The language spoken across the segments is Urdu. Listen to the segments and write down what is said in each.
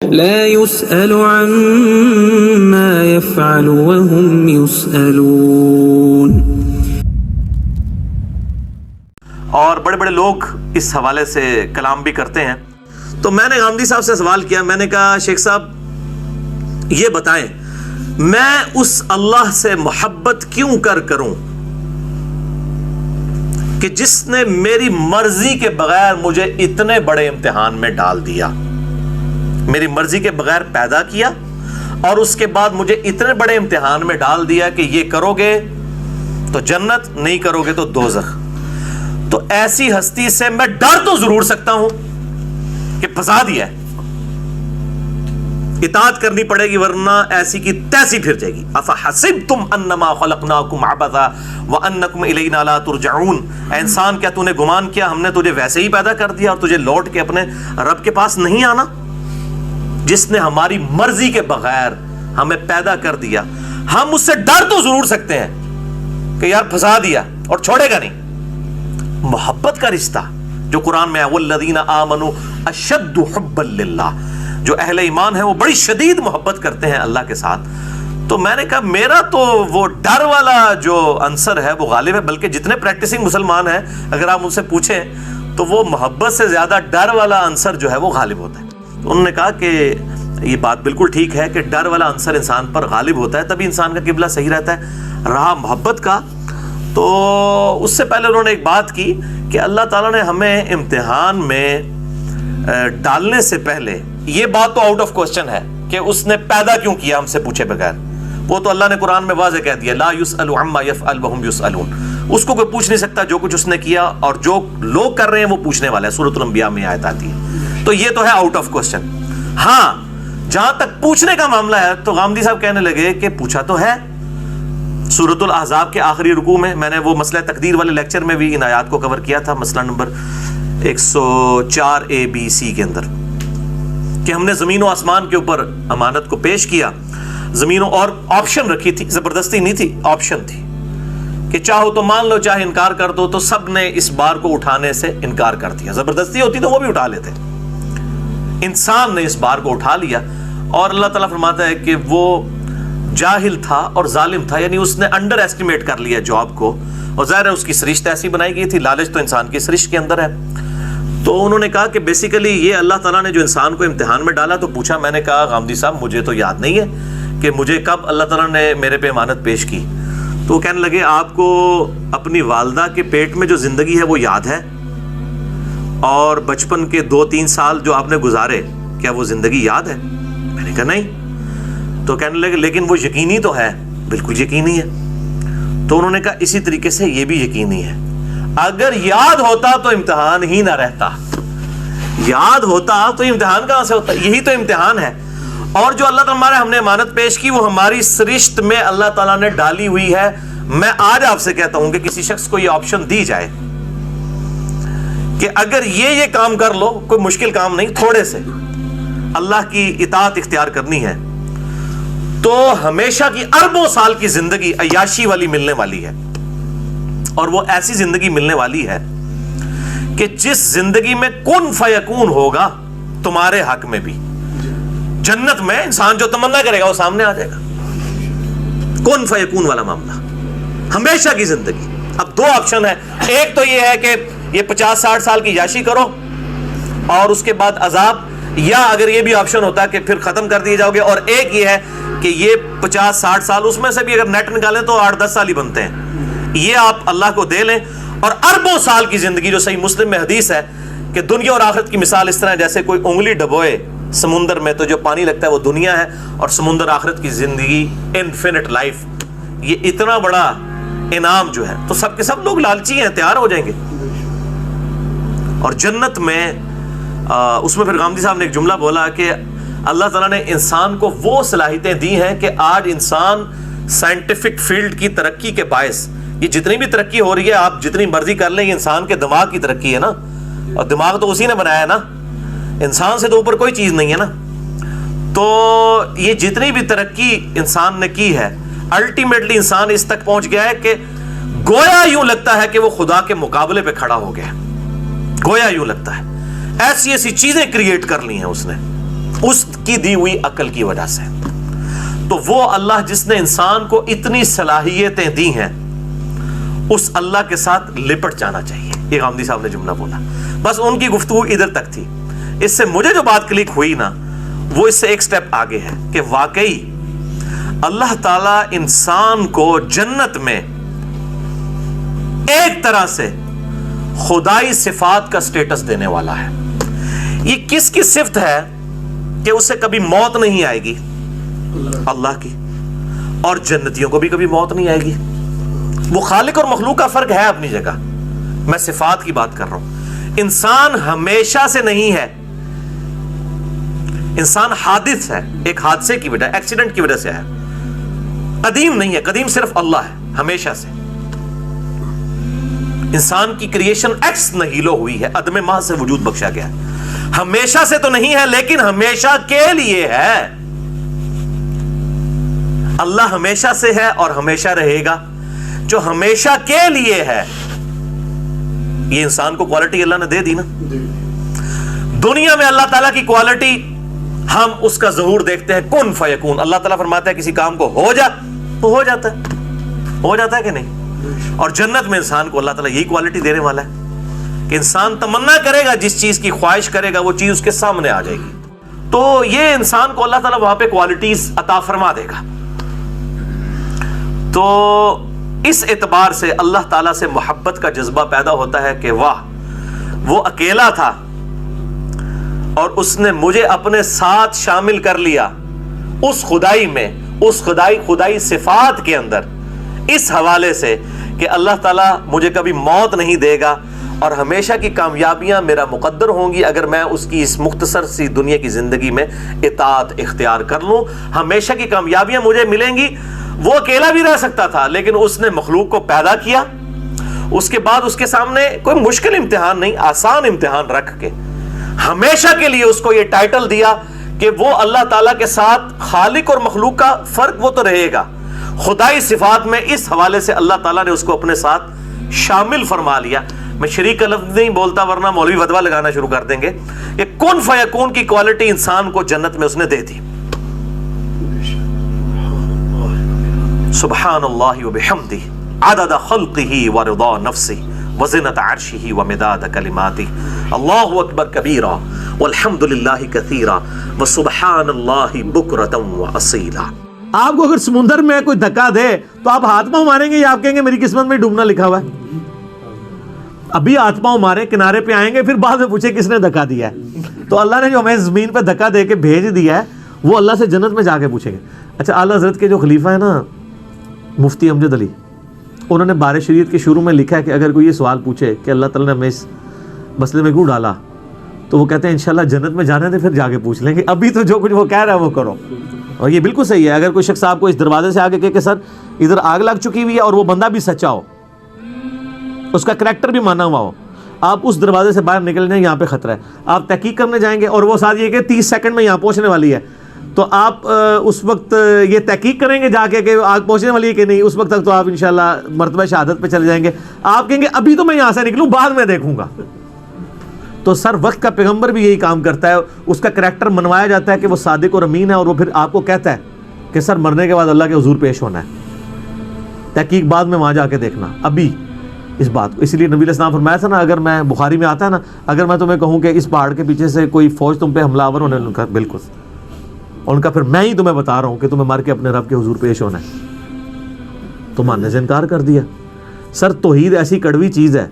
لا يسأل عما يفعل وهم يسألون. اور بڑے بڑے لوگ اس حوالے سے کلام بھی کرتے ہیں. تو میں نے غامدی صاحب سے سوال کیا، میں نے کہا شیخ صاحب یہ بتائیں میں اس اللہ سے محبت کیوں کروں کہ جس نے میری مرضی کے بغیر مجھے اتنے بڑے امتحان میں ڈال دیا، میری مرضی کے بغیر پیدا کیا اور اس کے بعد مجھے اتنے بڑے امتحان میں ڈال دیا کہ یہ کرو گے تو جنت، نہیں کرو گے تو دوزخ. تو ایسی ہستی سے میں ڈر تو ضرور سکتا ہوں کہ پھنسا دیا ہے، اطاعت کرنی پڑے گی ورنہ ایسی کی تیسی پھر جائے گی. افحسبتم انما خلقناکم عبثا وانکم الینا لا ترجعون. اے انسان کیا تو نے گمان کیا ہم نے تجھے ویسے ہی پیدا کر دیا اور تجھے لوٹ کے اپنے رب کے پاس نہیں آنا؟ جس نے ہماری مرضی کے بغیر ہمیں پیدا کر دیا، ہم اس سے ڈر تو ضرور سکتے ہیں کہ یار پھنسا دیا اور چھوڑے گا نہیں. محبت کا رشتہ جو قرآن میں ہے، والذین آمنوا اشد حبا للہ، جو اہل ایمان ہیں وہ بڑی شدید محبت کرتے ہیں اللہ کے ساتھ. تو میں نے کہا میرا تو وہ ڈر والا جو عنصر ہے وہ غالب ہے، بلکہ جتنے پریکٹسنگ مسلمان ہیں اگر آپ ان سے پوچھیں تو وہ محبت سے زیادہ ڈر والا عنصر جو ہے وہ غالب ہوتا ہے. تو انہوں نے کہا کہ یہ بات بالکل ٹھیک ہے کہ ڈر والا عنصر انسان پر غالب ہوتا ہے، تبھی انسان کا قبلہ صحیح رہتا ہے. رہا محبت کا، تو اس سے پہلے انہوں نے ایک بات کی کہ اللہ تعالیٰ نے ہمیں امتحان میں ڈالنے سے پہلے، یہ بات تو آؤٹ آف کوسچن ہے کہ اس نے پیدا کیوں کیا ہم سے پوچھے بغیر، وہ تو اللہ نے قرآن میں واضح کہہ دیا لا یسأل عما یفعل وہم یسألون. اس کو کوئی پوچھ نہیں سکتا جو کچھ اس نے کیا، اور جو لوگ کر رہے ہیں وہ پوچھنے والے ہیں. سورۃ الانبیاء میں آیت آتی ہے. تو یہ تو ہے آؤٹ آف کوسچن. ہاں جہاں تک پوچھنے کا معاملہ ہے تو غامدی صاحب کہنے لگے کہ پوچھا تو ہے. سورۃ الاحزاب کے آخری رکوع میں نے وہ مسئلہ تقدیر والے لیکچر میں بھی ان آیات کو کور کیا تھا، مسئلہ نمبر 104 ABC کے اندر، کہ ہم نے زمین و آسمان کے اوپر امانت کو پیش کیا. زمینوں اور آپشن رکھی تھی، زبردستی نہیں تھی، آپشن تھی کہ چاہو تو مان لو چاہے انکار کر دو. تو سب نے اس بار کو اٹھانے سے انکار کر دیا. زبردستی ہوتی تو وہ بھی اٹھا لیتے، انسان نے اس بار کو اٹھا لیا. اور اللہ تعالیٰ فرماتا ہے کہ وہ جاہل تھا اور ظالم تھا، یعنی اس نے انڈر ایسٹیمیٹ کر لیا جاب کو، اور ظاہر ہے اس کی سرشت ایسی بنائی گئی تھی، لالچ تو انسان کی سرشت کے اندر ہے. تو انہوں نے کہا کہ بیسیکلی یہ اللہ تعالیٰ نے جو انسان کو امتحان میں ڈالا. تو پوچھا، میں نے کہا غامدی صاحب مجھے تو یاد نہیں ہے کہ مجھے کب اللہ تعالیٰ نے میرے پہ امانت پیش کی. تو وہ کہنے لگے آپ کو اپنی والدہ کے پیٹ میں جو زندگی ہے وہ یاد ہے، اور بچپن کے 2-3 سال جو آپ نے گزارے کیا وہ زندگی یاد ہے؟ میں نے کہا نہیں. تو کہنے لگے لیکن وہ یقینی تو ہے. بالکل یقینی ہے. تو انہوں نے کہا اسی طریقے سے یہ بھی یقینی ہے. اگر یاد ہوتا تو امتحان ہی نہ رہتا. یاد ہوتا تو امتحان کہاں سے ہوتا؟ یہی تو امتحان ہے. اور جو اللہ تعالیٰ ہم نے امانت پیش کی وہ ہماری سرشت میں اللہ تعالیٰ نے ڈالی ہوئی ہے. میں آج آپ سے کہتا ہوں کہ کسی شخص کو یہ آپشن دی جائے کہ اگر یہ کام کر لو، کوئی مشکل کام نہیں، تھوڑے سے اللہ کی اطاعت اختیار کرنی ہے، تو ہمیشہ کی اربوں سال کی زندگی عیاشی والی ملنے والی ہے. اور وہ ایسی زندگی ملنے والی ہے کہ جس زندگی میں کن فیکون ہوگا تمہارے حق میں بھی. جنت میں انسان جو تمنا کرے گا وہ سامنے آ جائے گا. کن فیکون والا معاملہ، ہمیشہ کی زندگی. اب 2 آپشن ہے، ایک تو یہ ہے کہ یہ 50-60 سال کی عیاشی کرو اور اس کے بعد عذاب، یا اگر یہ بھی آپشن ہوتا ہے کہ پھر ختم کر دیے جاؤ گے. اور ایک یہ ہے کہ یہ 50-60 سال، اس میں سے بھی اگر نیٹ نکالیں تو 8-10 سال ہی بنتے ہیں. یہ آپ اللہ کو دے لیں اور اربوں سال کی زندگی، جو صحیح مسلم میں حدیث ہے کہ دنیا اور آخرت کی مثال اس طرح جیسے کوئی انگلی ڈبوئے سمندر میں تو جو پانی لگتا ہے وہ دنیا ہے، اور سمندر آخرت کی زندگی انفینٹ لائف. یہ اتنا بڑا انعام جو ہے تو سب کے سب لوگ لالچی ہیں، تیار ہو جائیں گے. اور جنت میں اس میں پھر غامدی صاحب نے ایک جملہ بولا کہ اللہ تعالیٰ نے انسان کو وہ صلاحیتیں دی ہیں کہ آج انسان سائنٹیفک فیلڈ کی ترقی کے باعث، یہ جتنی بھی ترقی ہو رہی ہے آپ جتنی مرضی کر لیں، یہ انسان کے دماغ کی ترقی ہے نا، اور دماغ تو اسی نے بنایا ہے نا، انسان سے تو اوپر کوئی چیز نہیں ہے نا. تو یہ جتنی بھی ترقی انسان نے کی ہے، الٹیمیٹلی انسان اس تک پہنچ گیا ہے کہ گویا یوں لگتا ہے کہ وہ خدا کے مقابلے پہ کھڑا ہو گیا. گویا یوں لگتا ہے ایسی ایسی چیزیں کریٹ کر لی ہیں اس نے. اس کی دی ہوئی عقل کی وجہ سے. تو وہ اللہ جس نے انسان کو اتنی صلاحیتیں دی ہیں اس اللہ کے ساتھ لپٹ جانا چاہیے. یہ غامدی صاحب نے جملہ بولا, بس ان کی گفتگو ادھر تک تھی. اس سے مجھے جو بات کلک ہوئی نا وہ اس سے ایک سٹیپ آگے ہے کہ واقعی اللہ تعالیٰ انسان کو جنت میں ایک طرح سے خدائی صفات کا سٹیٹس دینے والا ہے. یہ کس کی صفت ہے کہ اسے کبھی موت نہیں آئے گی؟ اللہ کی. اور جنتیوں کو بھی کبھی موت نہیں آئے گی. وہ خالق اور مخلوق کا فرق ہے اپنی جگہ, میں صفات کی بات کر رہا ہوں. انسان ہمیشہ سے نہیں ہے, انسان حادث ہے, ایک حادثے کی وجہ, ایکسیڈنٹ کی وجہ سے ہے. قدیم نہیں ہے, قدیم صرف اللہ ہے ہمیشہ سے. انسان کی کریشن ایکس نہیلو ہوئی ہے, عدم محض سے وجود بخشا گیا ہے. ہمیشہ سے تو نہیں ہے لیکن ہمیشہ کے لیے ہے. اللہ ہمیشہ سے ہے اور ہمیشہ رہے گا. جو ہمیشہ کے لیے ہے, یہ انسان کو کوالٹی اللہ نے دے دی نا. دنیا میں اللہ تعالیٰ کی کوالٹی ہم اس کا ظہور دیکھتے ہیں, کن فیکون. اللہ تعالیٰ فرماتا ہے کسی کام کو ہو جا تو ہو جاتا ہے, ہو جاتا ہے کہ نہیں. اور جنت میں انسان کو اللہ تعالیٰ یہی کوالٹی دینے والا ہے کہ انسان تمنا کرے گا, جس چیز کی خواہش کرے گا وہ چیز اس کے سامنے آ جائے گی. تو یہ انسان کو اللہ تعالیٰ وہاں پہ کوالٹیز عطا فرما دے گا. تو اس اعتبار سے اللہ تعالیٰ سے محبت کا جذبہ پیدا ہوتا ہے کہ واہ, وہ اکیلا تھا اور اس نے مجھے اپنے ساتھ شامل کر لیا اس خدائی میں, اس خدائی صفات کے اندر, اس حوالے سے کہ اللہ تعالیٰ مجھے کبھی موت نہیں دے گا اور ہمیشہ کی کامیابیاں میرا مقدر ہوں گی اگر میں اس کی اس مختصر سی دنیا کی زندگی میں اطاعت اختیار کر لوں. ہمیشہ کی کامیابیاں مجھے ملیں گی. وہ اکیلا بھی رہ سکتا تھا لیکن اس نے مخلوق کو پیدا کیا, اس کے بعد اس کے سامنے کوئی مشکل امتحان نہیں, آسان امتحان رکھ کے ہمیشہ کے لیے اس کو یہ ٹائٹل دیا کہ وہ اللہ تعالیٰ کے ساتھ خالق اور مخلوق کا فرق وہ تو رہے گا, خدائی صفات میں اس حوالے سے اللہ تعالیٰ نے اس کو اپنے ساتھ شامل فرما لیا. میں شریک کا لفظ نہیں بولتا ورنہ مولوی فتویٰ لگانا شروع کر دیں گے. کہ کن فیکون کی کوالٹی انسان کو جنت میں اس نے دے دی. سبحان اللہ وبحمدہ عدد خلقہ ورضا نفسہ وزنت عرشہ ومداد کلماتہ. اللہ اکبر کبیرا والحمد للہ کثیرا وسبحان اللہ بکرۃ واصیلا. آپ کو اگر سمندر میں کوئی دھکا دے تو آپ ہاتھ پاؤں ماریں گے یا آپ کہیں گے میری قسمت میں ڈوبنا لکھا ہوا ہے؟ ابھی ہاتھ پاؤں مارے, کنارے پہ آئیں گے, پھر بعد میں پوچھے کس نے دھکا دیا ہے. تو اللہ نے جو ہمیں زمین پہ دھکا دے کے بھیج دیا ہے وہ اللہ سے جنت میں جا کے پوچھیں گے. اچھا, اعلیٰ حضرت کے جو خلیفہ ہے نا مفتی امجد علی, انہوں نے بار شریعت کے شروع میں لکھا ہے کہ اگر کوئی یہ سوال پوچھے کہ اللہ تعالیٰ نے ہمیں اس مسئلے میں کیوں ڈالا, تو وہ کہتے ہیں انشاءاللہ جنت میں جانے دے پھر جا کے پوچھ لیں گے, ابھی تو جو کچھ وہ کہہ رہا ہے وہ کرو. اور یہ بالکل صحیح ہے. اگر کوئی شخص آپ کو اس دروازے سے آگے کہے کہ سر ادھر آگ لگ چکی ہوئی ہے اور وہ بندہ بھی سچا ہو, اس کا کریکٹر بھی مانا ہوا ہو, آپ اس دروازے سے باہر نکل جائیں, یہاں پہ خطرہ ہے, آپ تحقیق کرنے جائیں گے اور وہ ساتھ یہ کہ 30 سیکنڈ میں یہاں پہنچنے والی ہے, تو آپ اس وقت یہ تحقیق کریں گے جا کے کہ آگ پہنچنے والی ہے کہ نہیں, اس وقت تک تو آپ انشاءاللہ مرتبہ شہادت پہ چلے جائیں گے. آپ کہیں گے ابھی تو میں یہاں سے نکلوں, بعد میں دیکھوں گا. تو سر وقت کا پیغمبر بھی یہی کام کرتا ہے, اس کا کریکٹر منوایا جاتا ہے کہ وہ صادق اور امین ہے, اور وہ پھر آپ کو کہتا ہے کہ سر مرنے کے بعد اللہ کے حضور پیش ہونا ہے, تحقیق بعد میں وہاں جا کے دیکھنا, ابھی اس بات کو. اس لیے نبی علیہ السلام فرمایا تھا نا, اگر میں بخاری میں آتا ہے نا, اگر میں تمہیں کہوں کہ اس پہاڑ کے پیچھے سے کوئی فوج تم پہ حملہ آور ہونے, ان کا بالکل, اور ان کا پھر میں ہی تمہیں بتا رہا ہوں کہ تمہیں مر کے اپنے رب کے حضور پیش ہونا ہے, تو ماننے سے انکار کر دیا. سر توحید ایسی کڑوی چیز ہے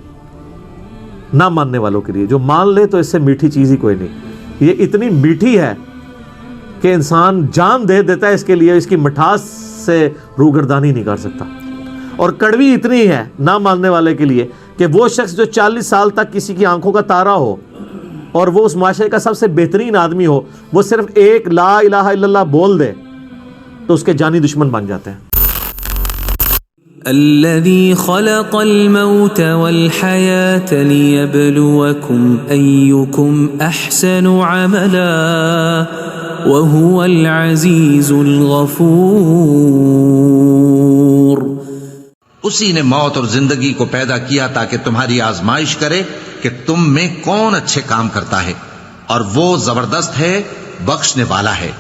نہ ماننے والوں کے لیے, جو مان لے تو اس سے میٹھی چیز ہی کوئی نہیں. یہ اتنی میٹھی ہے کہ انسان جان دے دیتا ہے اس کے لیے, اس کی مٹھاس سے روگردانی نہیں کر سکتا. اور کڑوی اتنی ہے نہ ماننے والے کے لیے کہ وہ شخص جو 40 سال تک کسی کی آنکھوں کا تارا ہو اور وہ اس معاشرے کا سب سے بہترین آدمی ہو, وہ صرف ایک لا الہ الا اللہ بول دے تو اس کے جانی دشمن بن جاتے ہیں. الذي خلق الموت والحياة ليبلوكم أيكم أحسن عملا وهو العزيز الغفور. اسی نے موت اور زندگی کو پیدا کیا تاکہ تمہاری آزمائش کرے کہ تم میں کون اچھے کام کرتا ہے, اور وہ زبردست ہے بخشنے والا ہے۔